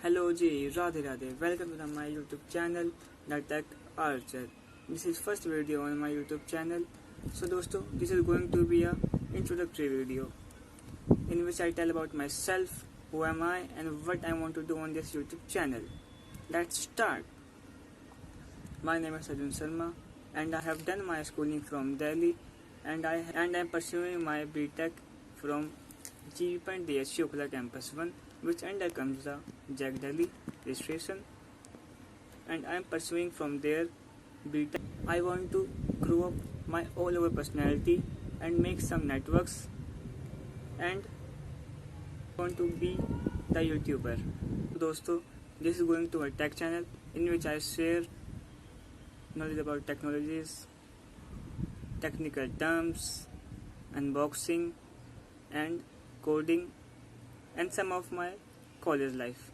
Hello Ji, Radhe Radhe. Welcome to my YouTube channel, The Tech Archer. This is first video on my YouTube channel. So दोस्तों, this is going to be a introductory video in which I tell about myself, who am I and what I want to do on this YouTube channel. Let's start. My name is Arjun Sharma and I have done my schooling from Delhi and I am pursuing my BTech from G.DH Shukla Campus 1, which under comes the JAG Delhi registration, and I am pursuing from there BTech. I want to grow up my all over personality and make some networks and want to be the YouTuber. दोस्तों, this is going to a tech channel in which I share knowledge about technologies, technical terms, unboxing and coding and some of my college life.